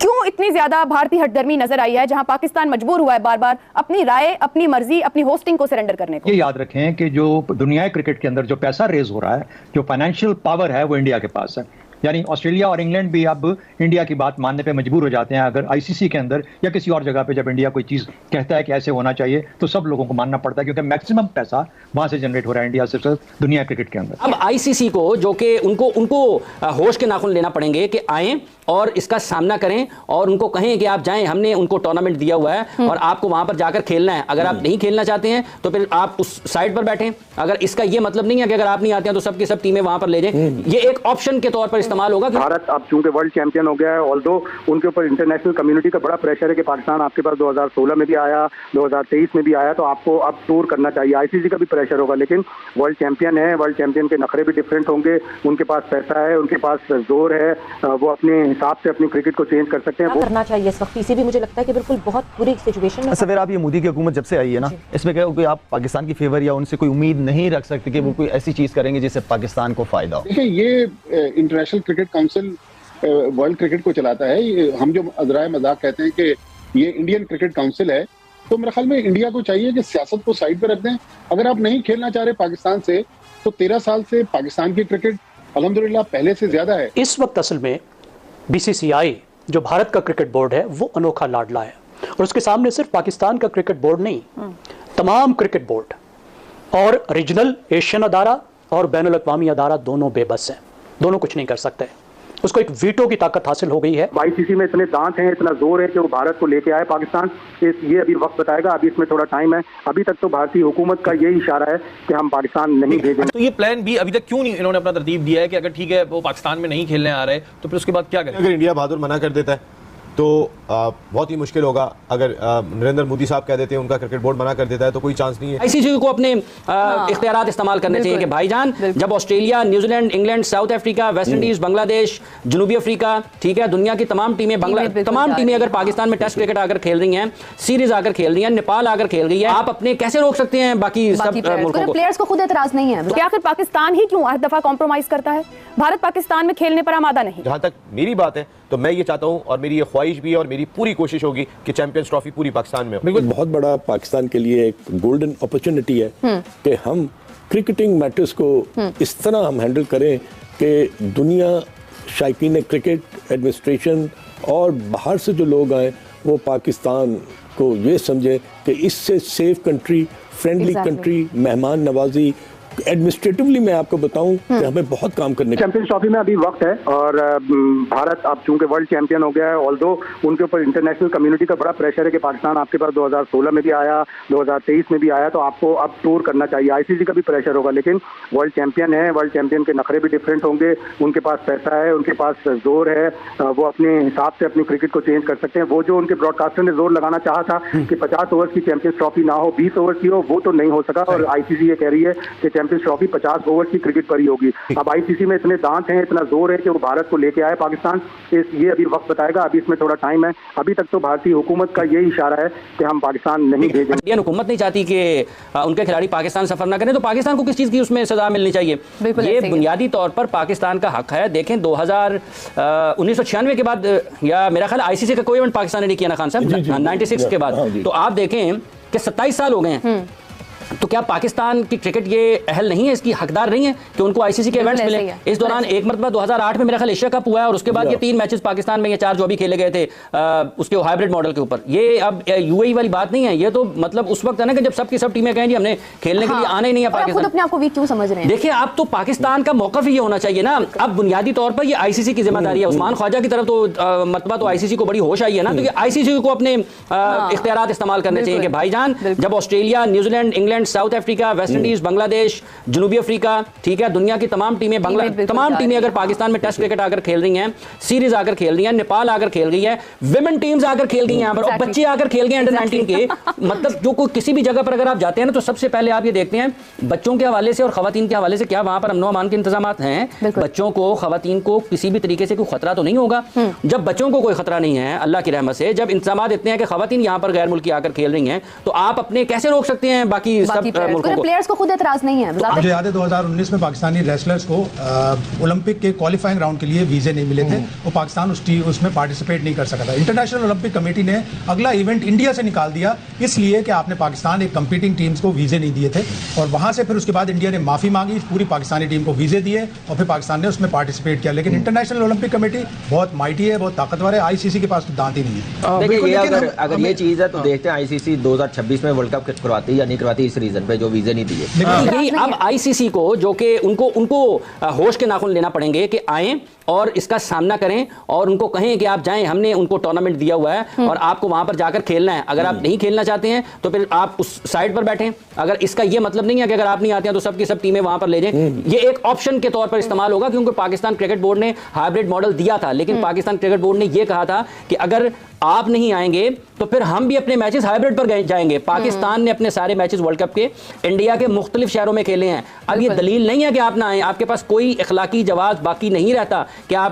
क्यों इतनी ज्यादा भारतीय हठधर्मी नजर आई है, जहां पाकिस्तान मजबूर हुआ है बार बार अपनी राय, अपनी मर्जी, अपनी होस्टिंग को सरेंडर करने को? ये याद रखें कि जो दुनिया क्रिकेट के अंदर जो पैसा रेज हो रहा है, जो फाइनेंशियल पावर है, वो इंडिया के पास है। यानी ऑस्ट्रेलिया और इंग्लैंड भी अब इंडिया की बात मानने पे मजबूर हो जाते हैं। अगर आईसीसी के अंदर या किसी और जगह पे जब इंडिया कोई चीज़ कहता है कि ऐसे होना चाहिए, तो सब लोगों को मानना पड़ता है, क्योंकि मैक्सिमम पैसा वहां से जनरेट हो रहा है इंडिया से सिर्फ दुनिया क्रिकेट के अंदर। अब आईसीसी को, जो कि उनको होश के नाखून लेना पड़ेंगे कि आएं और इसका सामना करें और उनको कहें कि आप जाएं, हमने उनको टूर्नामेंट दिया हुआ है और आपको वहां पर जाकर खेलना है। अगर आप नहीं खेलना चाहते हैं तो फिर आप उस साइड पर बैठें। अगर इसका ये मतलब नहीं है कि अगर आप नहीं आते हैं तो सबकी सब टीमें वहां पर ले जाएं, ये एक ऑप्शन के तौर पर इस्तेमाल होगा। भारत अब चूंकि वर्ल्ड चैंपियन हो गया है, ऑल्दो उनके ऊपर इंटरनेशनल कम्युनिटी का बड़ा प्रेशर है कि पाकिस्तान आपके पास 2016 में भी आया, 2023 में भी आया, तो आपको अब टूर करना चाहिए। आईसीसी का भी प्रेशर होगा, लेकिन वर्ल्ड चैंपियन है, वर्ल्ड चैंपियन के नखरे भी डिफरेंट होंगे। उनके पास पैसा है, उनके पास जोर है, वो अपने हिसाब से अपनी क्रिकेट को चेंज कर सकते हैं। वो करना चाहिए इस वक्त। इसी भी मुझे लगता है कि बिल्कुल बहुत बुरी सिचुएशन है। सवेर, आप ये मोदी की हुकूमत जब से आई है ना, इसमें क्या कोई आप पाकिस्तान की फेवर या उनसे कोई उम्मीद नहीं रख सकते कि वो कोई ऐसी चीज करेंगे जिससे पाकिस्तान को फायदा हो? देखिए, ये international cricket council world cricket को चलाता है। हम जो अज़राए मजाक कहते हैं कि ये इंडियन क्रिकेट काउंसिल है, तो मेरे ख्याल में इंडिया को चाहिए कि सियासत को साइड पर रख दें। अगर आप नहीं खेलना चाह रहे पाकिस्तान से, तो 13 साल से पाकिस्तान की क्रिकेट अल्हम्दुलिल्लाह पहले से ज्यादा है। इस वक्त असल में बीसीसीआई जो भारत का क्रिकेट बोर्ड है वो अनोखा लाडला है, और उसके सामने सिर्फ पाकिस्तान का क्रिकेट बोर्ड नहीं, तमाम क्रिकेट बोर्ड और रीजनल एशियन अदारा और बैनुल अक़वामी अदारा दोनों बेबस हैं, दोनों कुछ नहीं कर सकते। उसको एक वीटो की ताकत हासिल हो गई है। आईसीसी में इतने दांत हैं, इतना जोर है कि वो भारत को लेके आए पाकिस्तान। ये अभी वक्त बताएगा, अभी इसमें थोड़ा टाइम है। अभी तक तो भारतीय हुकूमत का यही इशारा है कि हम पाकिस्तान नहीं भेजेंगे। तो ये प्लान भी अभी तक क्यों नहीं इन्होंने अपना तरतीब दिया है कि अगर ठीक है वो पाकिस्तान में नहीं खेलने आ रहे तो फिर उसके बाद क्या करें? अगर इंडिया बहादुर मना कर देता है तो बहुत ही मुश्किल होगा। अगर नरेंद्र मोदी साहब कह देते हैं, उनका क्रिकेट बोर्ड मना कर देता है, तो कोई चांस नहीं है। आईसीसी को अपने इख्तियारात इस्तेमाल करने चाहिए कि भाईजान, जब Australia, New Zealand, England, South Africa, West Indies, Bangladesh, जनूबी अफ्रीका, ठीक है, दुनिया की तमाम टीमें तमाम टीमें अगर पाकिस्तान में टेस्ट क्रिकेट आकर खेल रही हैं, सीरीज आकर खेल रही हैं, नेपाल आकर खेल रही है, आप अपने कैसे रोक सकते हैं बाकी सब मुल्कों को? प्लेयर्स को खुद एतराज नहीं है कि आखिर पाकिस्तान ही क्यों हर दफा कॉम्प्रोमाइज करता है? भारत पाकिस्तान में खेलने पर आमादा नहीं। जहां तक मेरी बात है तो मैं ये चाहता हूं, और मेरी ये ख्वाहिश भी है और मेरी पूरी कोशिश होगी कि चैंपियंस ट्रॉफी पूरी पाकिस्तान में हो। बिल्कुल, बहुत बड़ा पाकिस्तान के लिए एक गोल्डन अपॉर्चुनिटी है कि हम क्रिकेटिंग मैटर्स को इस तरह हम हैंडल करें कि दुनिया, शायकीन क्रिकेट, एडमिनिस्ट्रेशन और बाहर से जो लोग आए वो पाकिस्तान को ये समझे कि इससे सेफ कंट्री, फ्रेंडली कंट्री, मेहमान नवाजी, एडमिनिस्ट्रेटिवली मैं आपको बताऊं कि हमें बहुत काम करने। चैंपियंस ट्रॉफी में अभी वक्त है, और भारत अब चूंकि वर्ल्ड चैंपियन हो गया है, ऑल्दो उनके ऊपर इंटरनेशनल कम्युनिटी का बड़ा प्रेशर है कि पाकिस्तान आपके पास 2016 में भी आया, 2023 में भी आया, तो आपको अब टूर करना चाहिए। आईसीसी का भी प्रेशर होगा, लेकिन वर्ल्ड चैंपियन है, वर्ल्ड चैंपियन के नखरे भी डिफरेंट होंगे। उनके पास पैसा है, उनके पास जोर है, वो अपने हिसाब से अपनी क्रिकेट को चेंज कर सकते हैं। वो जो उनके ब्रॉडकास्टर ने जोर लगाना चाहा था कि 50 ओवर की चैंपियंस ट्रॉफी ना हो, 20 ओवर की हो, वो तो नहीं हो सका, और आईसीसी ये कह रही है कि चैंपियंस ट्रॉफी 50 ओवर की क्रिकेट पर ही होगी। अब आईसीसी में इतने दांत हैं, इतना जोर है कि वो भारत को लेके आए पाकिस्तान। ये अभी वक्त बताएगा, अभी इसमें थोड़ा टाइम है। अभी तक तो भारतीय हुकूमत का यही इशारा है कि हम पाकिस्तान नहीं भेजेंगे। इंडियन हुकूमत नहीं चाहती कि उनके खिलाड़ी पाकिस्तान सफर ना करें, तो पाकिस्तान को किस चीज की उसमें सजा मिलनी चाहिए? ये बुनियादी तौर पर पाकिस्तान का हक है। देखें 1996 के बाद, या मेरा ख्याल आईसीसी का कोई इवेंट पाकिस्तान ने नहीं किया ना खान साहब, 96 के बाद, तो आप देखें कि 27 साल हो गए हैं। तो क्या पाकिस्तान की क्रिकेट ये अहल नहीं है, इसकी हकदार नहीं है कि उनको आईसीसी के इवेंट्स मिले? इस दौरान एक मरतबा 2008 में मेरा ख्याल एशिया कप हुआ है, और उसके बाद ये 3 मैचेस पाकिस्तान में, ये 4 जो भी खेले गए थे उसके हाइब्रिड मॉडल के ऊपर। ये अब यूएई वाली बात नहीं है, ये तो मतलब उस वक्त है ना कि जब सबकी सब टीमें कहें जी हमने खेलने के लिए आना ही नहीं है पाकिस्तान। अपने आप को वीक क्यों समझ रहे हैं? देखिए, आप तो पाकिस्तान का मौकफ ही ये होना चाहिए ना। अब बुनियादी तौर पर ये आईसीसी की जिम्मेदारी है। उस्मान ख्वाजा की तरफ तो मरतबा तो आईसीसी को बड़ी होश आई है ना, तो ये आईसीसी को अपने इख्तियारात इस्तेमाल करने चाहिए कि भाईजान, जब Australia, New Zealand, England, South Africa, West Indies, Bangladesh, जनूबी अफ्रीका, ठीक है, दुनिया की तमाम टीमें अगर पाकिस्तान में टेस्ट क्रिकेट आकर खेल रही हैं, सीरीज आकर खेल रही हैं, नेपाल आकर खेल रही है, विमेन टीम्स आकर खेल रही हैं यहाँ पर, और बच्चे आकर खेल गए अंडर 19 के। मतलब जो कोई किसी भी जगह पर अगर आप जाते हैं ना, तो सबसे पहले आप ये देखते हैं बच्चों के हवाले से और खवातीन के हवाले से क्या वहां पर अमन अमान के इंतजाम हैं। बच्चों को, खवातीन को किसी भी तरीके से कोई खतरा तो नहीं होगा। जब बच्चों को कोई खतरा नहीं है अल्लाह की रहमत से, जब इंतजाम इतने हैं कि खवातीन यहाँ पर गैर मुल्की आकर खेल रही हैं, तो आप अपने कैसे रोक सकते हैं बाकी सब मुल्कों को। प्लेयर्स को खुद एतराज नहीं है। मुझे याद है 2019 में पाकिस्तानी रेसलर्स को ओलंपिक के क्वालिफाइंग राउंड के लिए वीजे नहीं मिले थे, वो पाकिस्तान उसमें पार्टिसिपेट नहीं कर सका था। इंटरनेशनल ओलंपिक कमेटी ने अगला इवेंट इंडिया से निकाल दिया, इसलिए कि आपने पाकिस्तान एक कंपीटिंग टीम्स को वीजे नहीं दिए थे, और वहां से फिर उसके बाद इंडिया ने माफी मांगी, पूरी पाकिस्तानी टीम को वीजे दिए और फिर पाकिस्तान ने उसमें पार्टिसिपेट किया। लेकिन इंटरनेशनल ओलंपिक कमेटी बहुत माइटी है, बहुत ताकतवर है, आईसीसी के पास तो दांत ही नहीं है। देखिए ये अगर ये चीज है तो देखते हैं आईसीसी 2026 में वर्ल्ड कप करवाती है या नहीं करवाती इस रीजन पे जो वीजे नहीं दिए। यही अब आईसीसी को जो कि उनको होश के नाखून लेना पड़ेंगे कि आए और इसका सामना करें और उनको कहें कि आप जाएं, हमने उनको टूर्नामेंट दिया हुआ है और आपको वहां पर जाकर खेलना है। अगर आप नहीं खेलना चाहते हैं तो फिर आप उस साइड पर बैठें। अगर इसका ये मतलब नहीं है कि अगर आप नहीं आते हैं तो सबकी सब टीमें वहां पर ले जाएं, ये एक ऑप्शन के तौर पर इस्तेमाल होगा, क्योंकि पाकिस्तान क्रिकेट बोर्ड ने हाइब्रिड मॉडल दिया था, लेकिन पाकिस्तान क्रिकेट बोर्ड ने यह कहा था कि अगर आप नहीं आएंगे तो फिर हम भी अपने मैचेस हाइब्रिड पर जाएंगे। पाकिस्तान ने अपने सारे मैचेस वर्ल्ड कप के इंडिया के मुख्तलिफ शहरों में खेले हैं। अब ये दलील नहीं है कि आप ना आए, आपके पास कोई इखलाकी जवाब बाकी नहीं रहता कि आप